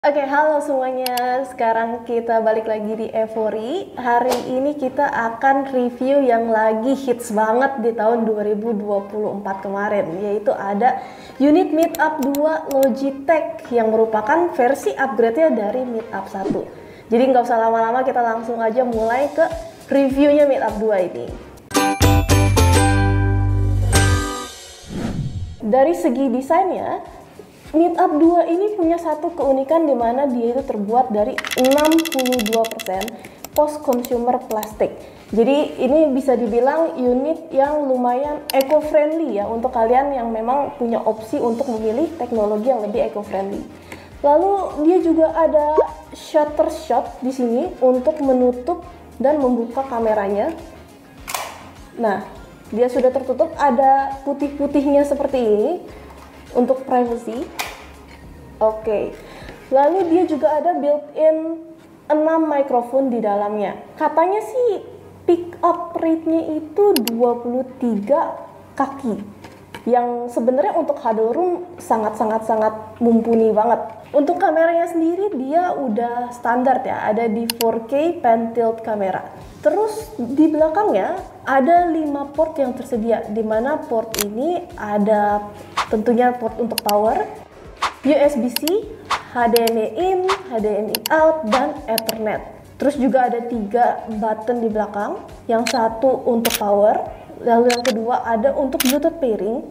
Oke, halo semuanya. Sekarang kita balik lagi di Evori. Hari ini kita akan review yang lagi hits banget di tahun 2024 kemarin, yaitu ada unit Meetup 2 Logitech yang merupakan versi upgrade-nya dari Meetup 1. Jadi nggak usah lama-lama, kita langsung aja mulai ke reviewnya Meetup 2 ini. Dari segi desainnya, Meetup 2 ini punya satu keunikan di mana dia itu terbuat dari 62% post-consumer plastik. Jadi ini bisa dibilang unit yang lumayan eco-friendly ya untuk kalian yang memang punya opsi untuk memilih teknologi yang lebih eco-friendly. Lalu dia juga ada shutter shot di sini untuk menutup dan membuka kameranya. Nah, dia sudah tertutup, ada putih-putihnya seperti ini untuk privacy. Oke. Lalu dia juga ada built-in 6 mikrofon di dalamnya. Katanya sih pick up rate-nya itu 23 kaki. Yang sebenarnya untuk huddle room sangat mumpuni banget. Untuk kameranya sendiri dia udah standar ya, ada di 4K pan tilt kamera. Terus di belakangnya ada 5 port yang tersedia, di mana port ini ada tentunya port untuk power, USB-C, HDMI in, HDMI out, dan Ethernet. Terus juga ada 3 button di belakang, yang satu untuk power, lalu yang kedua ada untuk Bluetooth pairing,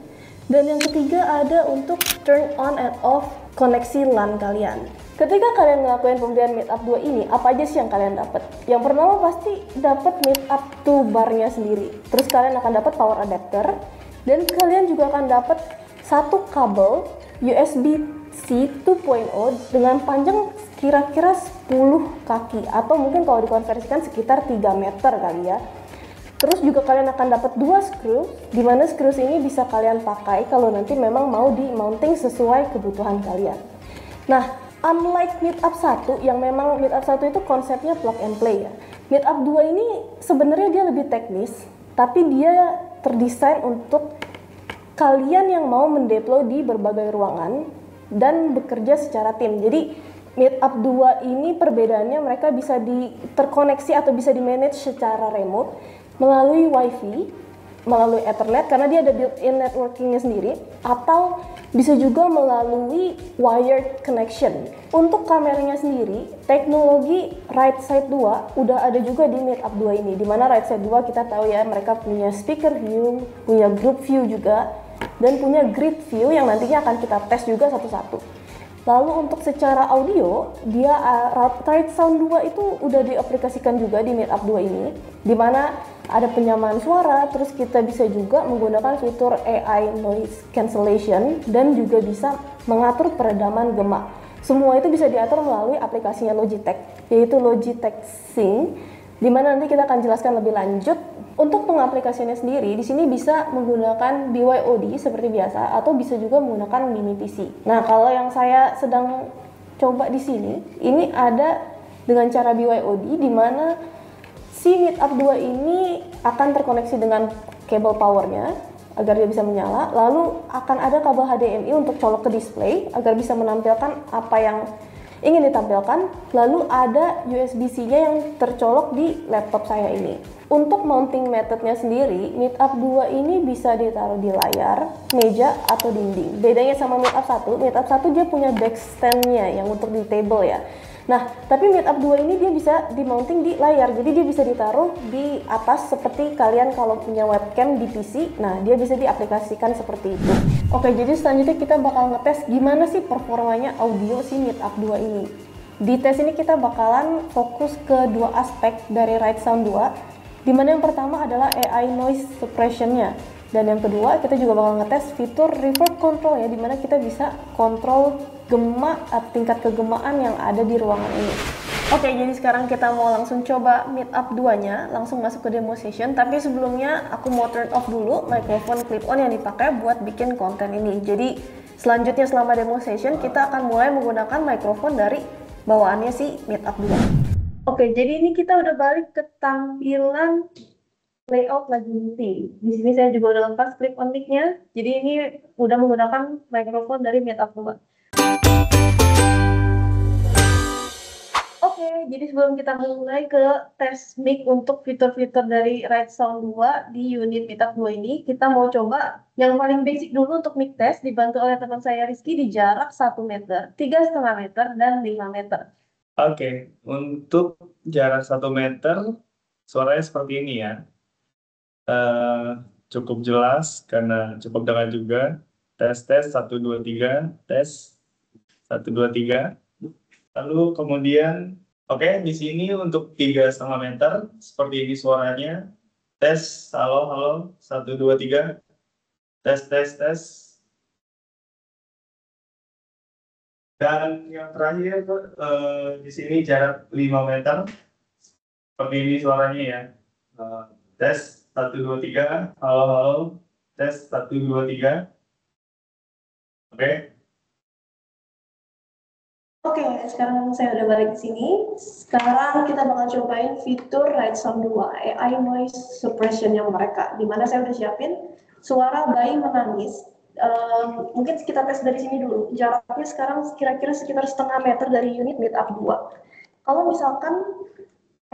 dan yang ketiga ada untuk turn on and off koneksi LAN kalian. Ketika kalian ngelakuin pembelian Meetup 2 ini, apa aja sih yang kalian dapat? Yang pertama pasti dapat Meetup 2 barnya sendiri. Terus kalian akan dapat power adapter, dan kalian juga akan dapat satu kabel USB-C 2.0 dengan panjang kira-kira 10 kaki atau mungkin kalau dikonversikan sekitar 3 meter kali ya. Terus juga kalian akan dapat 2 screw, di mana screw ini bisa kalian pakai kalau nanti memang mau di mounting sesuai kebutuhan kalian. Nah, unlike Meetup 1 yang memang Meetup 1 itu konsepnya plug and play ya. Meetup 2 ini sebenarnya dia lebih teknis, tapi dia terdesain untuk kalian yang mau mendeploy di berbagai ruangan dan bekerja secara tim. Jadi Meetup 2 ini perbedaannya mereka bisa terkoneksi atau bisa di-manage secara remote melalui WiFi, melalui Ethernet karena dia ada built-in networkingnya sendiri, atau bisa juga melalui wired connection. Untuk kameranya sendiri, teknologi right side 2 udah ada juga di Meetup 2 ini, dimana right side 2 kita tahu ya mereka punya speaker view, punya group view juga, dan punya grid view yang nantinya akan kita tes juga satu-satu. Lalu untuk secara audio, dia right sound 2 itu udah diaplikasikan juga di Meetup 2 ini, dimana ada penyamaan suara, terus kita bisa juga menggunakan fitur AI noise cancellation dan juga bisa mengatur peredaman gema. Semua itu bisa diatur melalui aplikasinya Logitech, yaitu Logitech Sync, dimana nanti kita akan jelaskan lebih lanjut. Untuk pengaplikasiannya sendiri, di sini bisa menggunakan BYOD seperti biasa atau bisa juga menggunakan mini PC. Nah, kalau yang saya sedang coba di sini, ini ada dengan cara BYOD di mana si Meetup 2 ini akan terkoneksi dengan kabel powernya agar dia bisa menyala, lalu akan ada kabel HDMI untuk colok ke display agar bisa menampilkan apa yang ingin ditampilkan, lalu ada USB-C-nya yang tercolok di laptop saya ini. Untuk mounting methodnya sendiri, Meetup 2 ini bisa ditaruh di layar, meja, atau dinding. Bedanya sama Meetup 1 dia punya backstand-nya yang untuk di table ya. Nah, tapi Meetup 2 ini dia bisa di-mounting di layar, jadi dia bisa ditaruh di atas seperti kalian kalau punya webcam di PC, nah dia bisa diaplikasikan seperti itu. Oke, jadi selanjutnya kita bakal ngetes gimana sih performanya audio si Meetup 2 ini. Di tes ini kita bakalan fokus ke dua aspek dari Right Sound 2, dimana yang pertama adalah AI noise suppression-nya, dan yang kedua kita juga bakal ngetes fitur reverb control ya, dimana kita bisa kontrol gema tingkat kegemaan yang ada di ruangan ini. Oke, jadi sekarang kita mau langsung coba Meetup 2-nya, langsung masuk ke demo session. Tapi sebelumnya aku mau turn off dulu mikrofon clip-on yang dipakai buat bikin konten ini. Jadi selanjutnya selama demo session kita akan mulai menggunakan mikrofon dari bawaannya si Meetup 2. Oke, jadi ini kita udah balik ke tampilan layout lagi nanti. Di sini saya juga udah lepas clip-on mic-nya. Jadi ini udah menggunakan mikrofon dari Meetup 2. jadi sebelum kita mulai ke tes mic untuk fitur-fitur dari Right Sound 2 di unit Meetup 2 ini, kita mau coba yang paling basic dulu untuk mic test, dibantu oleh teman saya Rizky di jarak 1 meter, 3,5 meter, dan 5 meter. Oke, untuk jarak 1 meter, suaranya seperti ini ya. Eh, Cukup jelas karena cukup dengar juga. Tes tes 1 2 3 tes 1 2 3. Lalu kemudian, oke, di sini untuk 3,5 meter seperti ini suaranya. Tes, halo halo 1 2 3 tes tes tes. Dan yang terakhir di sini jarak 5 meter seperti ini suaranya ya. Eh, Tes 1 2 3 halo halo tes 1 2 3. Oke. Oke, sekarang saya udah balik ke sini. Sekarang kita bakal cobain fitur Right Sound 2, AI Noise Suppression yang mereka. Dimana saya udah siapin suara bayi menangis. Mungkin kita tes dari sini dulu. Jaraknya sekarang kira-kira sekitar 0,5 meter dari unit Meetup 2. Kalau misalkan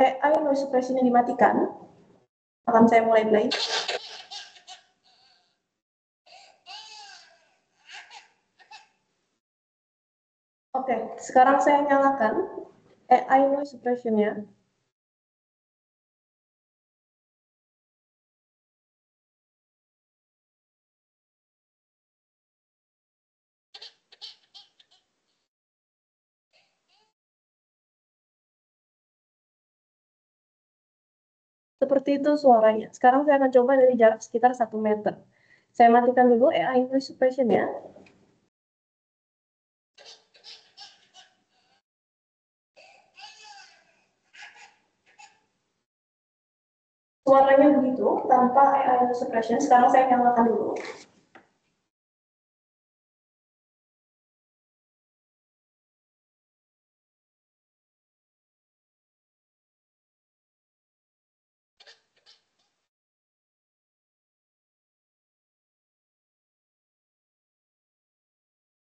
AI Noise Suppression yang dimatikan, akan saya mulai play. Oke, sekarang saya nyalakan AI Noise Suppression-nya. Seperti itu suaranya. Sekarang saya akan coba dari jarak sekitar 1 meter. Saya matikan dulu AI Noise Suppression-nya. Suaranya begitu, tanpa AI Noise Suppression. Sekarang saya nyalakan dulu.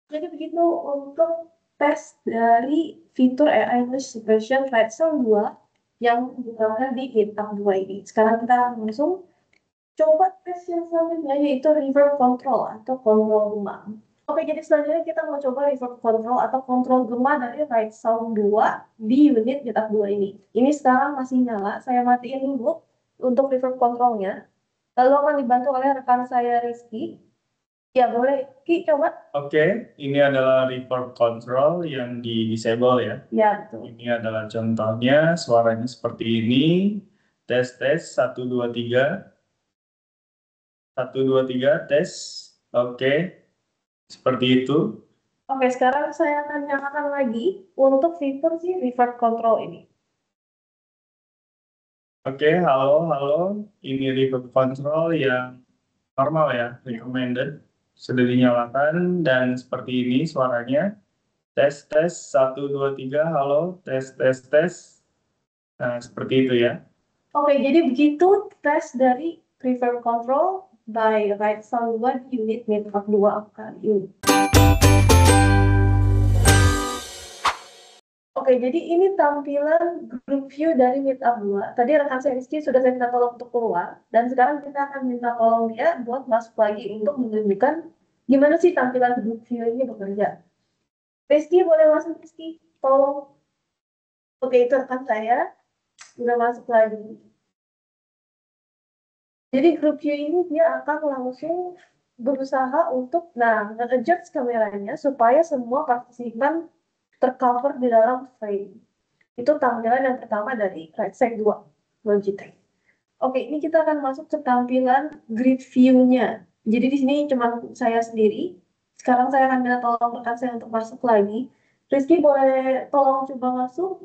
Jadi begitu untuk tes dari fitur AI Noise Suppression Right Sound 2 yang ditawarkan di Meetup 2 ini. Sekarang kita langsung coba tes yang selanjutnya, yaitu reverb control atau kontrol gema. Oke, jadi selanjutnya kita mau coba reverb control atau kontrol gema dari Right Sound 2 di unit Meetup 2 ini. Ini sekarang masih nyala, saya matiin dulu untuk reverb controlnya. Lalu akan dibantu oleh rekan saya Rizky. Ya boleh, Ki coba. Oke, ini adalah reverb control yang di disable ya. Ya, betul. Ini adalah contohnya, suaranya seperti ini. Tes tes 1 2 3 1 2 3 tes. Oke, seperti itu. Oke, sekarang saya akan nyalakan lagi untuk fitur si reverb control ini. Oke, halo halo. Ini reverb control yang normal ya, recommended. Sudah dinyalakan dan seperti ini suaranya. Tes tes 1 2 3 halo tes tes tes. Nah, seperti itu ya. Oke, jadi begitu tes dari reverb control by Right Sound 2 di unit Meetup 2 kali ini. Oke, jadi ini tampilan group view dari Meetup 2. Tadi rekan saya Rizky sudah saya minta tolong untuk keluar, dan sekarang kita akan minta tolong dia buat masuk lagi untuk menunjukkan gimana sih tampilan group view ini bekerja. Rizky, boleh masuk Rizky? Tolong. Oke, itu rekan saya udah masuk lagi. Jadi group view ini dia akan langsung berusaha untuk nge-adjust kameranya supaya semua partisipan tercover di dalam frame. Itu tampilan yang pertama dari Right 2 Logitech. Oke, ini kita akan masuk ke tampilan grid view-nya. Jadi di sini cuma saya sendiri. Sekarang saya akan minta tolong rekan saya untuk masuk lagi. Rizky boleh tolong coba masuk?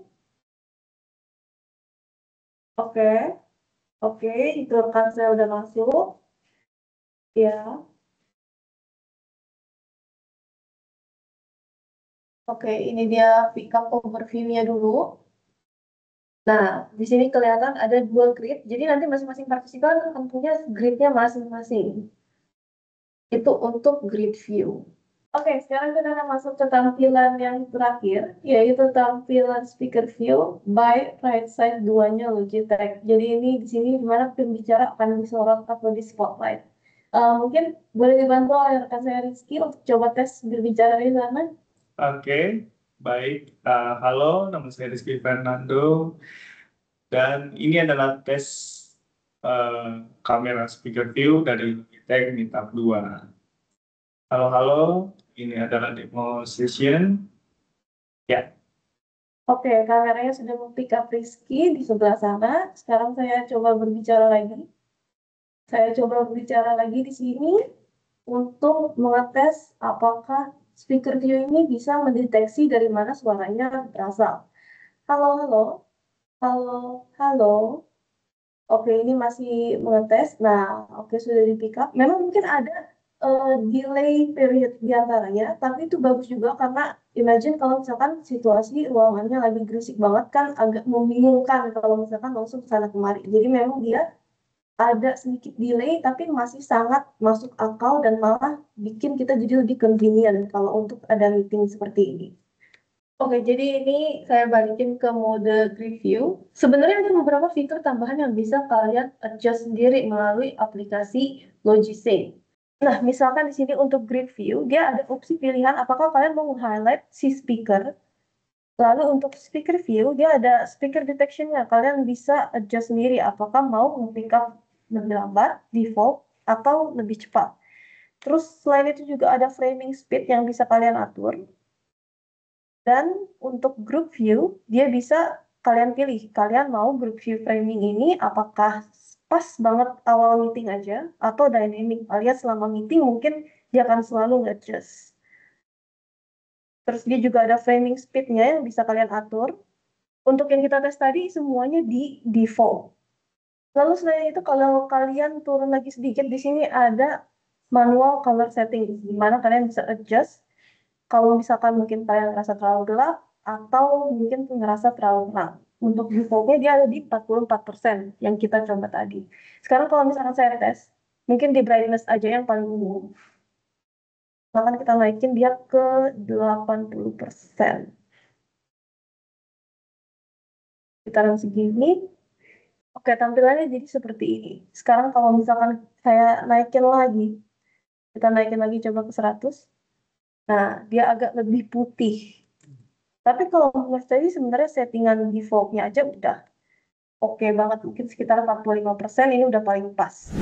Oke, oke, itu rekan saya udah masuk. Ya, oke, ini dia pick up overview-nya dulu. Nah, di sini kelihatan ada dua grid. Jadi nanti masing-masing partisipan tentunya gridnya masing-masing. Itu untuk grid view. Oke, sekarang kita akan masuk ke tampilan yang terakhir, yaitu tampilan speaker view by right side duanya Logitech. Jadi ini di sini dimana pembicara akan disorot atau di spotlight. Mungkin boleh dibantu oleh rekan saya Rizky untuk coba tes berbicara di sana. Oke, baik. Halo, nama saya Rizky Fernando. Dan ini adalah tes kamera speaker view dari Logitech Meetup 2. Halo, halo. Ini adalah demo session. Ya, Oke, kameranya sudah pick up Rizky di sebelah sana. Sekarang saya coba berbicara lagi. Saya coba berbicara lagi di sini untuk mengetes apakah speaker view ini bisa mendeteksi dari mana suaranya berasal. Halo, halo, halo, halo. Oke, ini masih mengetes. Nah, oke sudah di pick up. Memang mungkin ada delay period di antaranya, tapi itu bagus juga karena imagine kalau misalkan situasi ruangannya lagi berisik banget kan agak membingungkan kalau misalkan langsung ke sana kemari. Jadi memang dia ada sedikit delay tapi masih sangat masuk akal dan malah bikin kita jadi lebih convenient kalau untuk ada meeting seperti ini. Oke, jadi ini saya balikin ke mode grid view. Sebenarnya ada beberapa fitur tambahan yang bisa kalian adjust sendiri melalui aplikasi Logisync. Nah, misalkan di sini untuk grid view, dia ada opsi pilihan apakah kalian mau highlight si speaker. Lalu untuk speaker view, dia ada speaker detection-nya. Kalian bisa adjust sendiri apakah mau pick up lebih lambat, default, atau lebih cepat. Terus selain itu juga ada framing speed yang bisa kalian atur. Dan untuk group view, dia bisa kalian pilih. Kalian mau group view framing ini apakah pas banget awal meeting aja atau dynamic alias selama meeting mungkin dia akan selalu nge-adjust. Terus dia juga ada framing speed-nya yang bisa kalian atur. Untuk yang kita tes tadi semuanya di default. Lalu selain itu kalau kalian turun lagi sedikit di sini ada manual color setting di mana kalian bisa adjust kalau misalkan mungkin kalian ngerasa terlalu gelap atau mungkin ngerasa terlalu terang. Untuk defaultnya dia ada di 44% yang kita coba tadi. Sekarang kalau misalkan saya tes, mungkin di brightness aja yang paling umum. Bahkan kita naikin dia ke 80%. Sekitaran segini. Oke, tampilannya jadi seperti ini. Sekarang kalau misalkan saya naikin lagi, kita naikin lagi coba ke 100. Nah, dia agak lebih putih. Tapi kalau menurut saya sebenarnya settingan defaultnya aja udah oke banget. Mungkin sekitar 45% ini udah paling pas.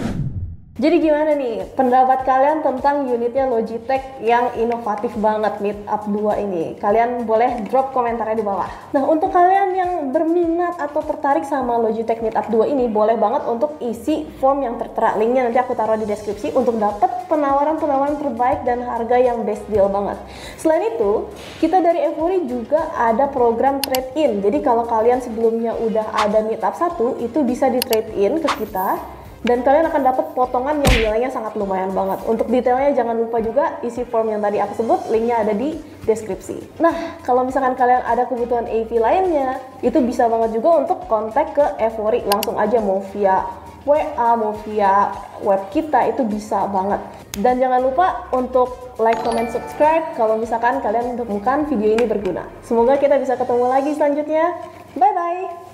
Jadi gimana nih pendapat kalian tentang unitnya Logitech yang inovatif banget Meetup 2 ini? Kalian boleh drop komentarnya di bawah. Nah, untuk kalian yang berminat atau tertarik sama Logitech Meetup 2 ini, boleh banget untuk isi form yang tertera. Linknya nanti aku taruh di deskripsi untuk dapat penawaran-penawaran terbaik dan harga yang best deal banget. Selain itu, kita dari Evori juga ada program trade-in. Jadi kalau kalian sebelumnya udah ada Meetup 1, itu bisa di trade-in ke kita. Dan kalian akan dapat potongan yang nilainya sangat lumayan banget. Untuk detailnya jangan lupa juga isi form yang tadi aku sebut, linknya ada di deskripsi. Nah, kalau misalkan kalian ada kebutuhan AV lainnya, itu bisa banget juga untuk kontak ke Evori. Langsung aja mau via WA, mau via web kita, itu bisa banget. Dan jangan lupa untuk like, comment, subscribe kalau misalkan kalian menemukan video ini berguna. Semoga kita bisa ketemu lagi selanjutnya. Bye-bye!